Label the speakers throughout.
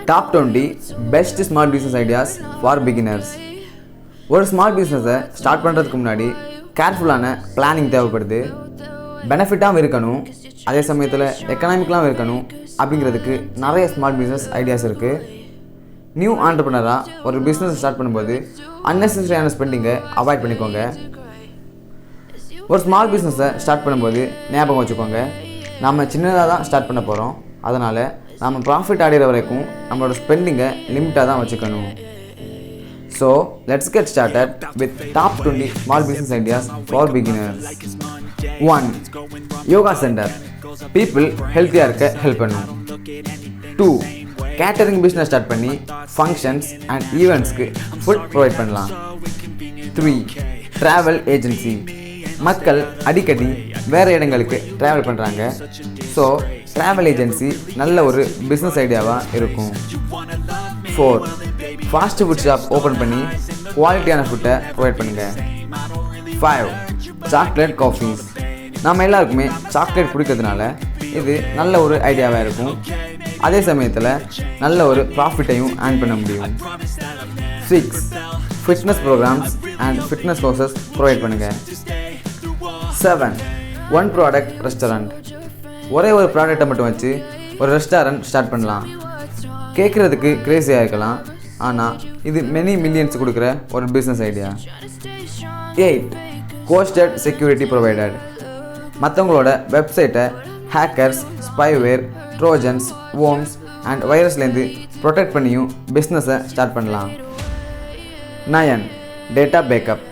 Speaker 1: Top 20 best small business ideas for beginners. ஒரு small பிஸ்னஸை start பண்ணுறதுக்கு முன்னாடி கேர்ஃபுல்லான பிளானிங் தேவைப்படுது. பெனிஃபிட்டாகவும் இருக்கணும், அதே சமயத்தில் எக்கனாமிக்கலாகவும் இருக்கணும். அப்படிங்கிறதுக்கு நிறைய ஸ்மால் பிஸ்னஸ் ஐடியாஸ் இருக்குது. நியூ ஆண்டர்ப்ரனராக ஒரு பிஸ்னஸ் ஸ்டார்ட் பண்ணும்போது அன்னெசரியான ஸ்பெண்டிங்கை அவாய்ட் பண்ணிக்கோங்க. ஒரு ஸ்மால் பிஸ்னஸை ஸ்டார்ட் பண்ணும்போது ஞாபகம் வச்சுக்கோங்க, நம்ம சின்னதாக தான் ஸ்டார்ட் பண்ண போகிறோம். அதனால் நம்ம ப்ராஃபிட் அடைகிற வரைக்கும் நம்மளோட ஸ்பெண்டிங்கை லிமிட்டாக தான் வச்சுக்கணும். So let's get started with top 20 small business ideas for beginners. 1. Yoga centre. People ஹெல்த்தியாக இருக்க ஹெல்ப் பண்ணும். 2. கேட்டரிங் பிஸ்னஸ் ஸ்டார்ட் பண்ணி ஃபங்க்ஷன்ஸ் அண்ட் ஈவெண்ட்ஸ்க்கு ஃபுட் ப்ரொவைட் பண்ணலாம். 3. Travel agency. மக்கள் அடிக்கடி வேறு இடங்களுக்கு ட்ராவல் பண்ணுறாங்க. ஸோ ட்ராவல் ஏஜென்சி நல்ல ஒரு பிஸ்னஸ் ஐடியாவாக இருக்கும். 4. ஃபாஸ்ட் ஃபுட் ஷாப் ஓப்பன் பண்ணி குவாலிட்டியான ஃபுட்டை ப்ரொவைட் பண்ணுங்கள். 5. Chocolate copies. நம்ம எல்லாருக்குமே சாக்லேட் பிடிக்கிறதுனால இது நல்ல ஒரு ஐடியாவாக இருக்கும். அதே சமயத்தில் நல்ல ஒரு ப்ராஃபிட்டையும் ஏர்ன் பண்ண முடியும். 6. Fitness programmes and fitness courses provide பண்ணுங்கள். 7. One product restaurant. ஒரே ஒரு ப்ராடக்டை மட்டும் வச்சு ஒரு ரெஸ்டாரண்ட் ஸ்டார்ட் பண்ணலாம். கேட்குறதுக்கு க்ரேஸியாக இருக்கலாம், ஆனால் இது மெனி மில்லியன்ஸ் கொடுக்குற ஒரு business idea. 8. Ghosted security provided. மற்றவங்களோட வெப்சைட்டை ஹேக்கர்ஸ், ஸ்பைவேர், ட்ரோஜன்ஸ், வோம்ஸ் அண்ட் வைரஸ்லேருந்து ப்ரொடெக்ட் பண்ணியும் பிஸ்னஸை ஸ்டார்ட் பண்ணலாம். 9. Data backup.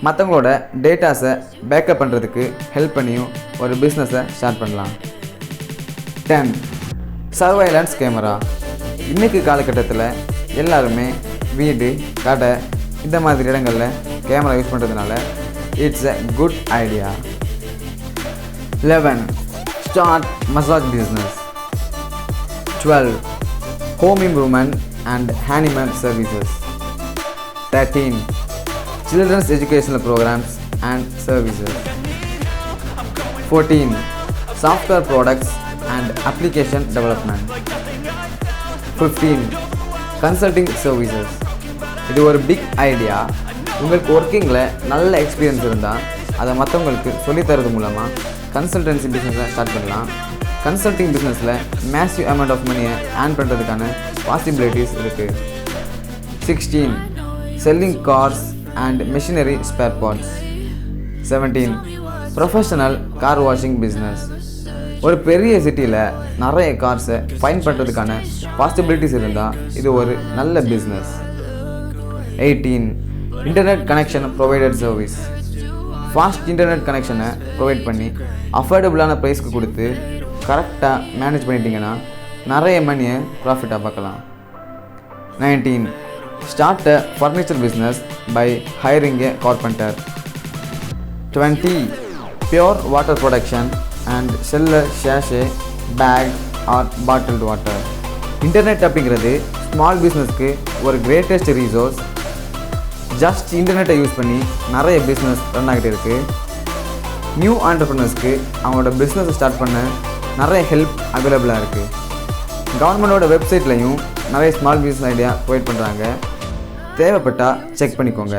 Speaker 1: மற்றவங்களோட டேட்டாஸை பேக்கப் பண்ணுறதுக்கு ஹெல்ப் பண்ணியும் ஒரு பிஸ்னஸை ஸ்டார்ட் பண்ணலாம். 10. Surveillance camera. இன்றைக்கு காலகட்டத்தில் எல்லாருமே வீடு, கடை இந்த மாதிரி இடங்களில் கேமரா யூஸ் பண்ணுறதுனால it's a good idea. 11. Start massage business. 12. Home improvement and handyman services. 13. children's educational programs and services. 14. software products and application development. 15. consulting services. இது ஒரு பிக் ஐடியா. உங்களுக்கு ஒர்க்கிங்கில் நல்ல எக்ஸ்பீரியன்ஸ் இருந்தால் அதை மற்றவங்களுக்கு சொல்லித்தரது மூலமாக கன்சல்டன்சி பிஸ்னஸை ஸ்டார்ட் பண்ணலாம். கன்சல்டிங் பிஸ்னஸில் மேசிவ் அமௌண்ட் ஆஃப் மணியை ஏர்ன் பண்ணுறதுக்கான பாசிபிலிட்டிஸ் இருக்குது. 16. selling cars and machinery spare parts. 17. Professional car washing business. ஒரு பெரிய சிட்டியில் நிறைய கார்ஸை ஃபைன் பண்ணுறதுக்கான பாசிபிலிட்டிஸ் இருந்தால் இது ஒரு நல்ல business. 18. Internet connection provided service. Fast internet கனெக்ஷனை ப்ரொவைட் பண்ணி அஃபோர்டபுளான ப்ரைஸ்க்கு கொடுத்து கரெக்டாக மேனேஜ் பண்ணிட்டீங்கன்னா நிறைய மணியை ப்ராஃபிட்டாக பார்க்கலாம். 19. Start a furniture business by hiring a carpenter. 20. Pure water production and sell a sachet, bag or bottled water. Internet அப்படிங்கிறது ஸ்மால் பிஸ்னஸ்க்கு ஒரு கிரேட்டஸ்ட் ரிசோர்ஸ். ஜஸ்ட் இன்டர்நெட்டை யூஸ் பண்ணி நிறைய பிஸ்னஸ் ரன் ஆகிட்டு இருக்குது. நியூ ஆண்டர்ப்ரனர்ஸ்க்கு அவங்களோட பிஸ்னஸை ஸ்டார்ட் பண்ண நிறைய ஹெல்ப் அவைலபிளாக இருக்குது. கவர்மெண்டோட வெப்சைட்லையும் நிறைய ஸ்மால் பிஸ்னஸ் ஐடியா ப்ரொவைட் பண்ணுறாங்க. தேவைப்பட்டால் செக் பண்ணிக்கோங்க.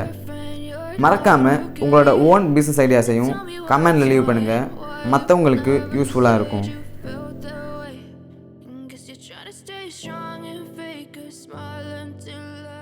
Speaker 1: மறக்காமல் உங்களோட ஓன் பிஸ்னஸ் ஐடியாஸையும் கமெண்டில் லீவ் பண்ணுங்கள், மற்றவங்களுக்கு யூஸ்ஃபுல்லாக இருக்கும்.
Speaker 2: Trying to stay strong and fake a smile until I